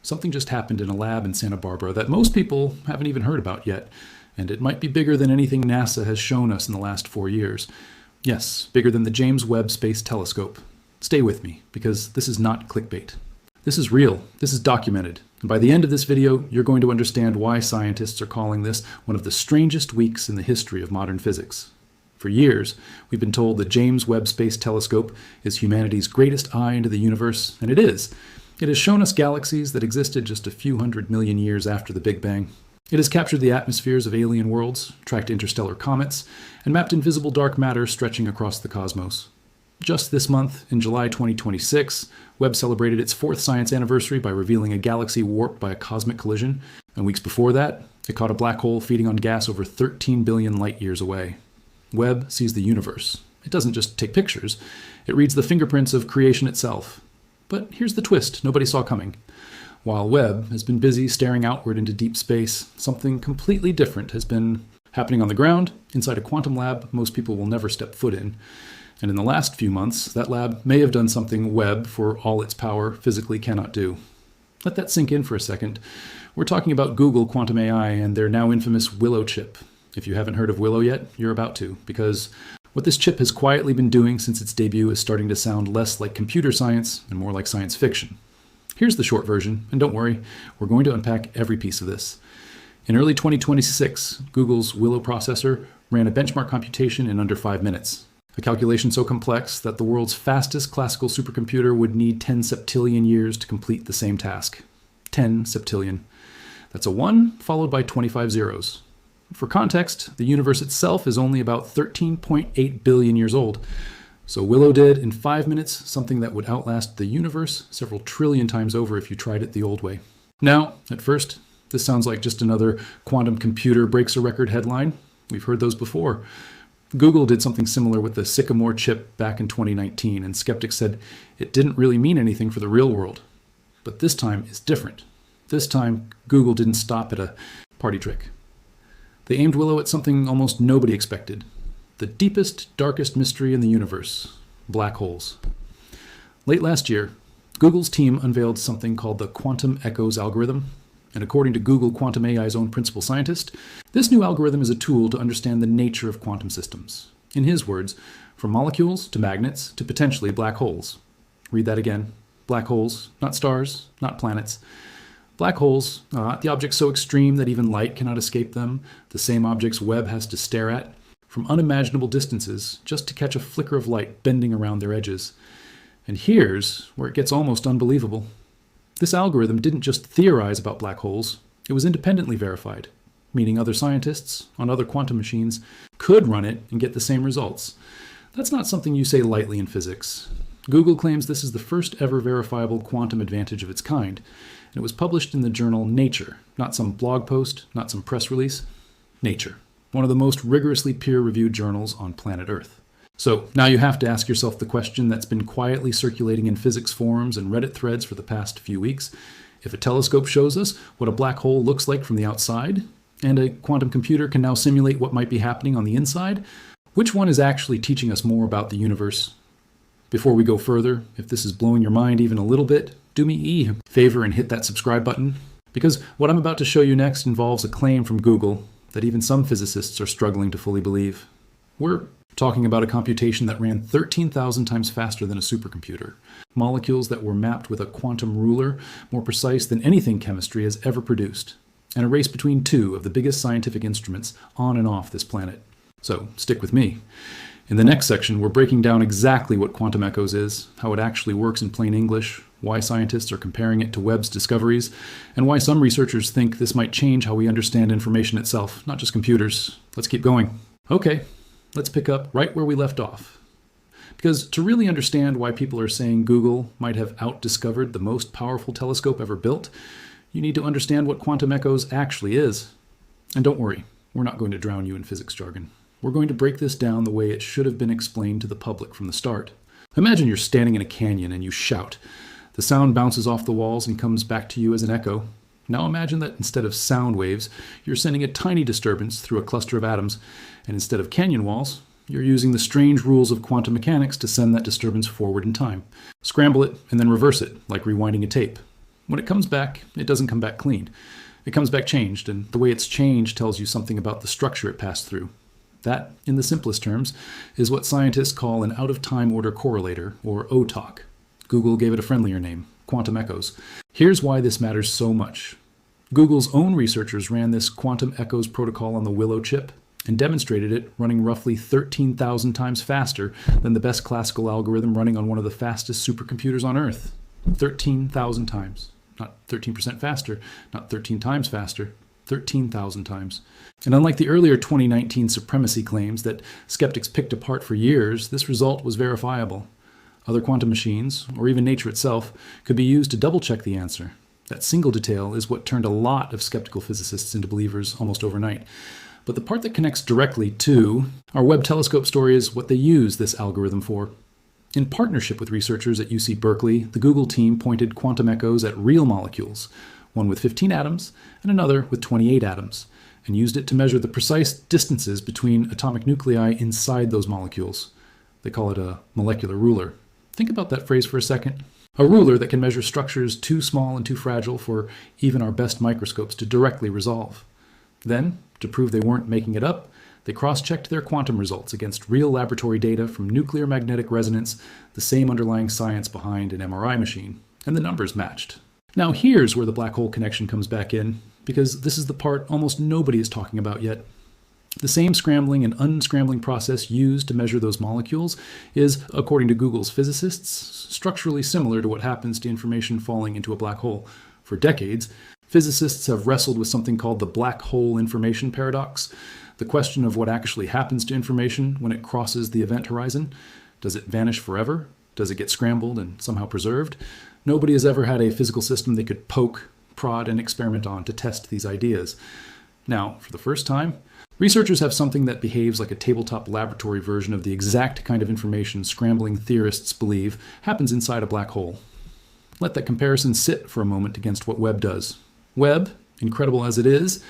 Something just happened in a lab in Santa Barbara that most people haven't even heard about yet, and it might be bigger than anything NASA has shown us in the last 4 years. Yes, bigger than the James Webb Space Telescope. Stay with me, because this is not clickbait. This is real. This is documented. And by the end of this video, you're going to understand why scientists are calling this one of the strangest weeks in the history of modern physics. For years, we've been told the James Webb Space Telescope is humanity's greatest eye into the universe, and it is. It has shown us galaxies that existed just a few 100 million years after the Big Bang. It has captured the atmospheres of alien worlds, tracked interstellar comets, and mapped invisible dark matter stretching across the cosmos. Just this month, in July 2026, Webb celebrated its 4th science anniversary by revealing a galaxy warped by a cosmic collision, and weeks before that, it caught a black hole feeding on gas over 13 billion light-years away. Webb sees the universe. It doesn't just take pictures, it reads the fingerprints of creation itself. But here's the twist nobody saw coming. While Webb has been busy staring outward into deep space, something completely different has been happening on the ground, inside a quantum lab most people will never step foot in. And in the last few months, that lab may have done something Webb, for all its power, physically cannot do. Let that sink in for a second. We're talking about Google Quantum AI and their now infamous Willow chip. If you haven't heard of Willow yet, you're about to, because what this chip has quietly been doing since its debut is starting to sound less like computer science and more like science fiction. Here's the short version, and don't worry, we're going to unpack every piece of this. In early 2026, Google's Willow processor ran a benchmark computation in under 5 minutes. A calculation so complex that the world's fastest classical supercomputer would need 10 septillion years to complete the same task. 10 septillion. That's a 1 followed by 25 zeros. For context, the universe itself is only about 13.8 billion years old. So Willow did, in 5 minutes, something that would outlast the universe several trillion times over if you tried it the old way. Now, at first, this sounds like just another quantum computer breaks a record headline. We've heard those before. Google did something similar with the Sycamore chip back in 2019, and skeptics said it didn't really mean anything for the real world. But this time is different. This time, Google didn't stop at a party trick. They aimed Willow at something almost nobody expected. The deepest, darkest mystery in the universe, black holes. Late last year, Google's team unveiled something called the quantum echoes algorithm. And according to Google Quantum AI's own principal scientist, this new algorithm is a tool to understand the nature of quantum systems. In his words, from molecules to magnets to potentially black holes. Read that again. Black holes, not stars, not planets. Black holes, the objects so extreme that even light cannot escape them, the same objects Webb has to stare at, from unimaginable distances, just to catch a flicker of light bending around their edges. And here's where it gets almost unbelievable. This algorithm didn't just theorize about black holes, it was independently verified, meaning other scientists on other quantum machines could run it and get the same results. That's not something you say lightly in physics. Google claims this is the first ever verifiable quantum advantage of its kind, and it was published in the journal Nature, not some blog post, not some press release. Nature, one of the most rigorously peer-reviewed journals on planet Earth. So now you have to ask yourself the question that's been quietly circulating in physics forums and Reddit threads for the past few weeks. If a telescope shows us what a black hole looks like from the outside, and a quantum computer can now simulate what might be happening on the inside, which one is actually teaching us more about the universe? Before we go further, if this is blowing your mind even a little bit, do me a favor and hit that subscribe button, because what I'm about to show you next involves a claim from Google that even some physicists are struggling to fully believe. We're talking about a computation that ran 13,000 times faster than a supercomputer. Molecules that were mapped with a quantum ruler, more precise than anything chemistry has ever produced. And a race between two of the biggest scientific instruments on and off this planet. So stick with me. In the next section, we're breaking down exactly what quantum echoes is, how it actually works in plain English, why scientists are comparing it to Webb's discoveries, and why some researchers think this might change how we understand information itself, not just computers. Let's keep going. Okay. Let's pick up right where we left off. Because to really understand why people are saying Google might have outdiscovered the most powerful telescope ever built, you need to understand what quantum echoes actually is. And don't worry, we're not going to drown you in physics jargon. We're going to break this down the way it should have been explained to the public from the start. Imagine you're standing in a canyon and you shout. The sound bounces off the walls and comes back to you as an echo. Now imagine that instead of sound waves, you're sending a tiny disturbance through a cluster of atoms, and instead of canyon walls, you're using the strange rules of quantum mechanics to send that disturbance forward in time. Scramble it and then reverse it, like rewinding a tape. When it comes back, it doesn't come back clean. It comes back changed, and the way it's changed tells you something about the structure it passed through. That, in the simplest terms, is what scientists call an out-of-time order correlator, or OTOC. Google gave it a friendlier name, quantum echoes. Here's why this matters so much. Google's own researchers ran this quantum echoes protocol on the Willow chip and demonstrated it running roughly 13,000 times faster than the best classical algorithm running on one of the fastest supercomputers on Earth. 13,000 times. Not 13% faster, not 13 times faster, 13,000 times. And unlike the earlier 2019 supremacy claims that skeptics picked apart for years, this result was verifiable. Other quantum machines, or even nature itself, could be used to double-check the answer. That single detail is what turned a lot of skeptical physicists into believers almost overnight. But the part that connects directly to our Webb telescope story is what they use this algorithm for. In partnership with researchers at UC Berkeley, the Google team pointed quantum echoes at real molecules, one with 15 atoms and another with 28 atoms, and used it to measure the precise distances between atomic nuclei inside those molecules. They call it a molecular ruler. Think about that phrase for a second. A ruler that can measure structures too small and too fragile for even our best microscopes to directly resolve. Then, to prove they weren't making it up, they cross-checked their quantum results against real laboratory data from nuclear magnetic resonance, the same underlying science behind an MRI machine, and the numbers matched. Now here's where the black hole connection comes back in, because this is the part almost nobody is talking about yet. The same scrambling and unscrambling process used to measure those molecules is, according to Google's physicists, structurally similar to what happens to information falling into a black hole. For decades, physicists have wrestled with something called the black hole information paradox, the question of what actually happens to information when it crosses the event horizon. Does it vanish forever? Does it get scrambled and somehow preserved? Nobody has ever had a physical system they could poke, prod, and experiment on to test these ideas. Now, for the first time, researchers have something that behaves like a tabletop laboratory version of the exact kind of information scrambling theorists believe happens inside a black hole. Let that comparison sit for a moment against what Webb does. Webb, incredible as it is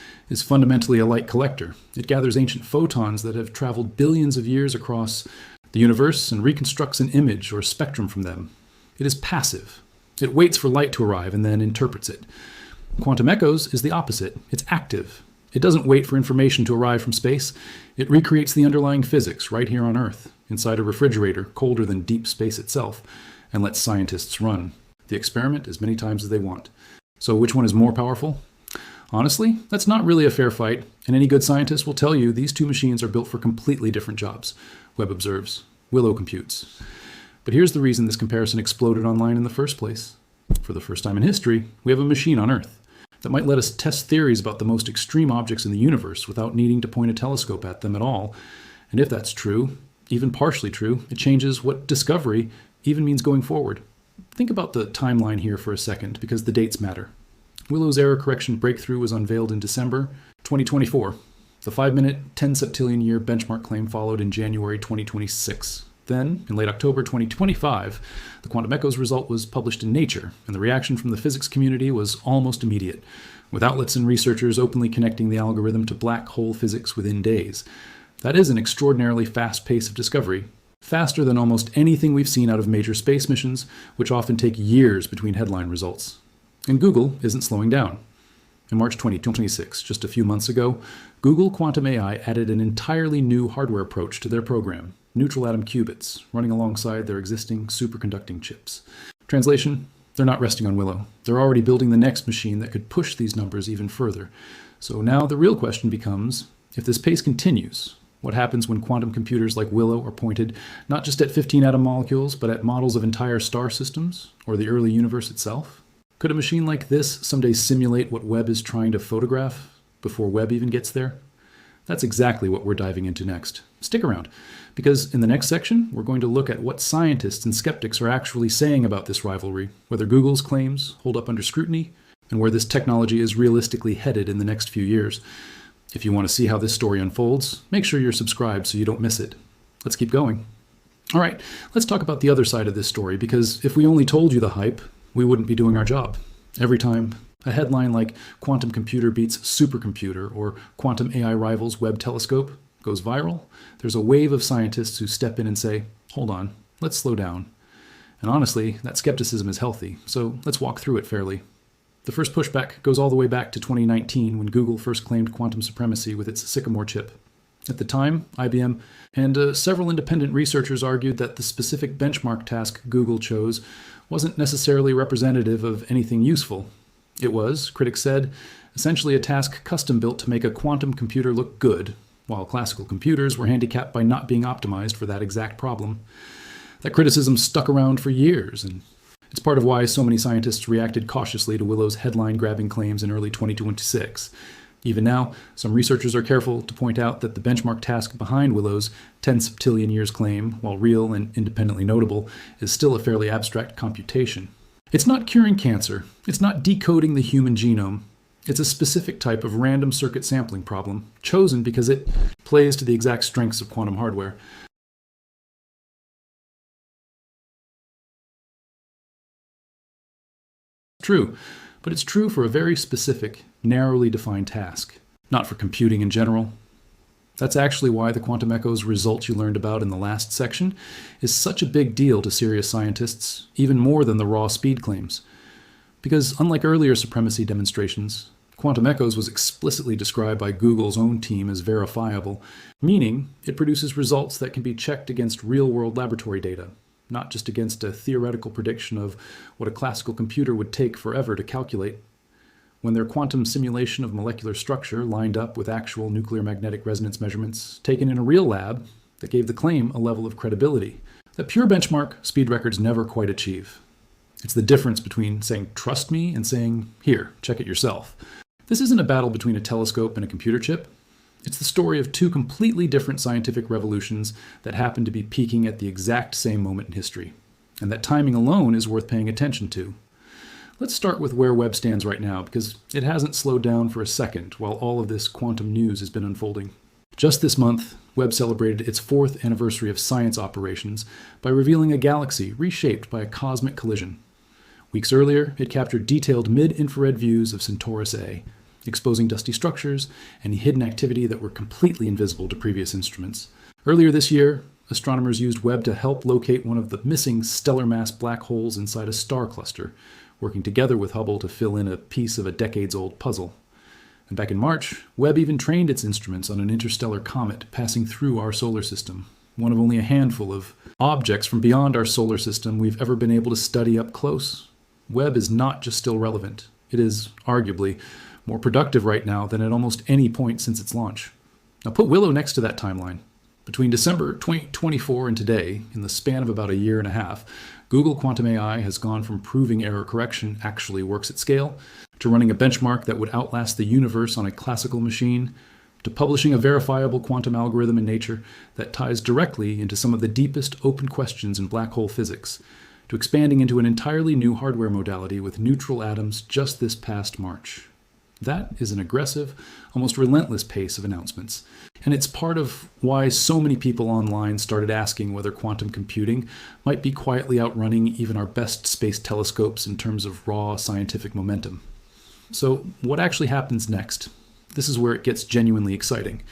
fundamentally a light collector. It gathers ancient photons that have traveled billions of years across the universe and reconstructs an image or spectrum from them. It is passive. It waits for light to arrive and then interprets it. Quantum echoes is the opposite. It's active. It doesn't wait for information to arrive from space. It recreates the underlying physics right here on Earth, inside a refrigerator colder than deep space itself, and lets scientists run the experiment as many times as they want. So which one is more powerful? Honestly, that's not really a fair fight, and any good scientist will tell you these two machines are built for completely different jobs. Webb observes. Willow computes. But here's the reason this comparison exploded online in the first place. For the first time in history, we have a machine on Earth that might let us test theories about the most extreme objects in the universe without needing to point a telescope at them at all. And if that's true, even partially true, it changes what discovery even means going forward. Think about the timeline here for a second, because the dates matter. Willow's error correction breakthrough was unveiled in December 2024. The 5-minute, 10 septillion year benchmark claim followed in January 2026. Then, in late October 2025, the quantum echoes result was published in Nature, and the reaction from the physics community was almost immediate, with outlets and researchers openly connecting the algorithm to black hole physics within days. That is an extraordinarily fast pace of discovery, faster than almost anything we've seen out of major space missions, which often take years between headline results. And Google isn't slowing down. In March 2026, just a few months ago, Google Quantum AI added an entirely new hardware approach to their program, neutral atom qubits, running alongside their existing superconducting chips. Translation, they're not resting on Willow. They're already building the next machine that could push these numbers even further. So now the real question becomes, if this pace continues, what happens when quantum computers like Willow are pointed not just at 15-atom molecules, but at models of entire star systems, or the early universe itself? Could a machine like this someday simulate what Webb is trying to photograph before Webb even gets there? That's exactly what we're diving into next. Stick around, because in the next section, we're going to look at what scientists and skeptics are actually saying about this rivalry, whether Google's claims hold up under scrutiny, and where this technology is realistically headed in the next few years. If you want to see how this story unfolds, make sure you're subscribed so you don't miss it. Let's keep going. All right, let's talk about the other side of this story, because if we only told you the hype, we wouldn't be doing our job. Every time a headline like "Quantum Computer Beats Supercomputer" or "Quantum AI Rivals Webb Telescope" goes viral, there's a wave of scientists who step in and say, hold on, let's slow down. And honestly, that skepticism is healthy, so let's walk through it fairly. The first pushback goes all the way back to 2019 when Google first claimed quantum supremacy with its Sycamore chip. At the time, IBM and several independent researchers argued that the specific benchmark task Google chose wasn't necessarily representative of anything useful. It was, critics said, essentially a task custom-built to make a quantum computer look good, while classical computers were handicapped by not being optimized for that exact problem. That criticism stuck around for years, and it's part of why so many scientists reacted cautiously to Willow's headline-grabbing claims in early 2026. Even now, some researchers are careful to point out that the benchmark task behind Willow's 10 septillion years claim, while real and independently notable, is still a fairly abstract computation. It's not curing cancer. It's not decoding the human genome. It's a specific type of random circuit sampling problem, chosen because it plays to the exact strengths of quantum hardware. True, but it's true for a very specific, narrowly defined task, not for computing in general. That's actually why the quantum echoes results you learned about in the last section is such a big deal to serious scientists, even more than the raw speed claims. Because unlike earlier supremacy demonstrations, quantum echoes was explicitly described by Google's own team as verifiable, meaning it produces results that can be checked against real-world laboratory data, not just against a theoretical prediction of what a classical computer would take forever to calculate. When their quantum simulation of molecular structure lined up with actual nuclear magnetic resonance measurements taken in a real lab that gave the claim a level of credibility that pure benchmark speed records never quite achieve. It's the difference between saying "trust me" and saying "here, check it yourself." This isn't a battle between a telescope and a computer chip. It's the story of two completely different scientific revolutions that happen to be peaking at the exact same moment in history, and that timing alone is worth paying attention to. Let's start with where Webb stands right now, because it hasn't slowed down for a second while all of this quantum news has been unfolding. Just this month, Webb celebrated its 4th anniversary of science operations by revealing a galaxy reshaped by a cosmic collision. Weeks earlier, it captured detailed mid-infrared views of Centaurus A, exposing dusty structures and hidden activity that were completely invisible to previous instruments. Earlier this year, astronomers used Webb to help locate one of the missing stellar mass black holes inside a star cluster, working together with Hubble to fill in a piece of a decades-old puzzle. And back in March, Webb even trained its instruments on an interstellar comet passing through our solar system, one of only a handful of objects from beyond our solar system we've ever been able to study up close. Webb is not just still relevant, it is, arguably, more productive right now than at almost any point since its launch. Now put Willow next to that timeline. Between December 2024 and today, in the span of about a year and a half, Google Quantum AI has gone from proving error correction actually works at scale, to running a benchmark that would outlast the universe on a classical machine, to publishing a verifiable quantum algorithm in Nature that ties directly into some of the deepest open questions in black hole physics, to expanding into an entirely new hardware modality with neutral atoms just this past March. That is an aggressive, almost relentless pace of announcements, and it's part of why so many people online started asking whether quantum computing might be quietly outrunning even our best space telescopes in terms of raw scientific momentum. So what actually happens next? This is where it gets genuinely exciting,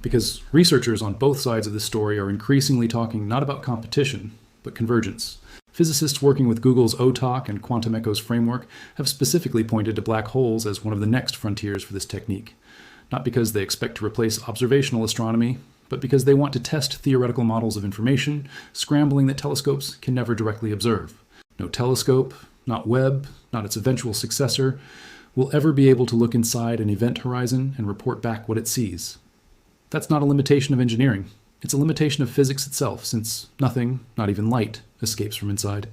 because researchers on both sides of the story are increasingly talking not about competition, but convergence. Physicists working with Google's OTOC and Quantum Echoes framework have specifically pointed to black holes as one of the next frontiers for this technique, not because they expect to replace observational astronomy, but because they want to test theoretical models of information, scrambling that telescopes can never directly observe. No telescope, not Webb, not its eventual successor, will ever be able to look inside an event horizon and report back what it sees. That's not a limitation of engineering. It's a limitation of physics itself, since nothing, not even light, escapes from inside.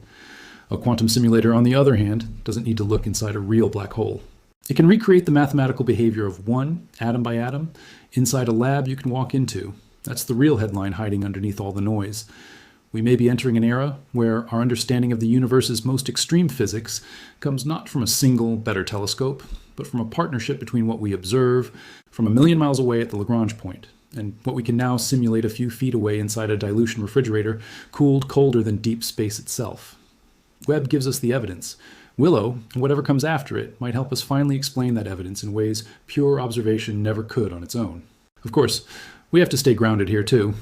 A quantum simulator, on the other hand, doesn't need to look inside a real black hole. It can recreate the mathematical behavior of one, atom by atom, inside a lab you can walk into. That's the real headline hiding underneath all the noise. We may be entering an era where our understanding of the universe's most extreme physics comes not from a single, better telescope, but from a partnership between what we observe from a million miles away at the Lagrange point, and what we can now simulate a few feet away inside a dilution refrigerator, cooled colder than deep space itself. Webb gives us the evidence. Willow, and whatever comes after it, might help us finally explain that evidence in ways pure observation never could on its own. Of course, we have to stay grounded here too.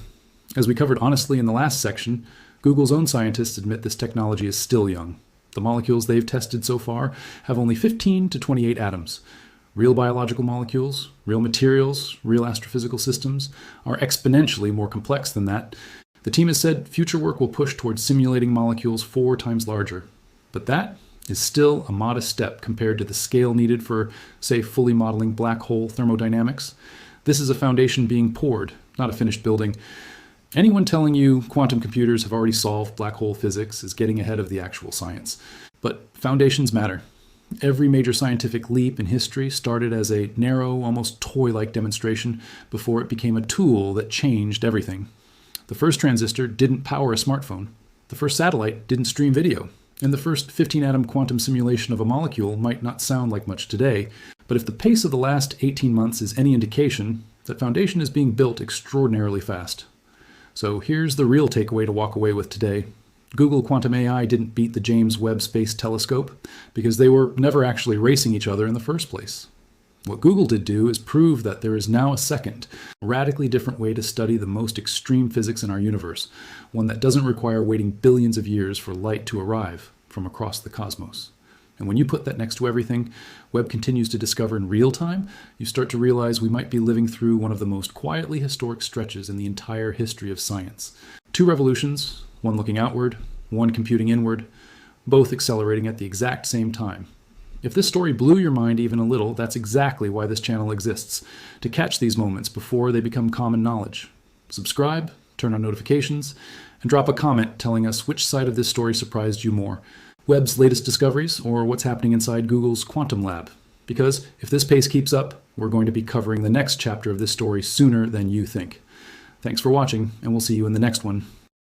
As we covered honestly in the last section, Google's own scientists admit this technology is still young. The molecules they've tested so far have only 15 to 28 atoms. Real biological molecules, real materials, real astrophysical systems are exponentially more complex than that. The team has said future work will push towards simulating molecules 4 times larger. But that is still a modest step compared to the scale needed for, say, fully modeling black hole thermodynamics. This is a foundation being poured, not a finished building. Anyone telling you quantum computers have already solved black hole physics is getting ahead of the actual science. But foundations matter. Every major scientific leap in history started as a narrow, almost toy-like demonstration before it became a tool that changed everything. The first transistor didn't power a smartphone. The first satellite didn't stream video. And the first 15-atom quantum simulation of a molecule might not sound like much today, but if the pace of the last 18 months is any indication, that foundation is being built extraordinarily fast. So here's the real takeaway to walk away with today. Google Quantum AI didn't beat the James Webb Space Telescope because they were never actually racing each other in the first place. What Google did do is prove that there is now a second, radically different way to study the most extreme physics in our universe, one that doesn't require waiting billions of years for light to arrive from across the cosmos. And when you put that next to everything Webb continues to discover in real time, you start to realize we might be living through one of the most quietly historic stretches in the entire history of science. 2 revolutions, one looking outward, one computing inward, both accelerating at the exact same time. If this story blew your mind even a little, that's exactly why this channel exists, to catch these moments before they become common knowledge. Subscribe, turn on notifications, and drop a comment telling us which side of this story surprised you more, Webb's latest discoveries or what's happening inside Google's quantum lab. Because if this pace keeps up, we're going to be covering the next chapter of this story sooner than you think. Thanks for watching, and we'll see you in the next one.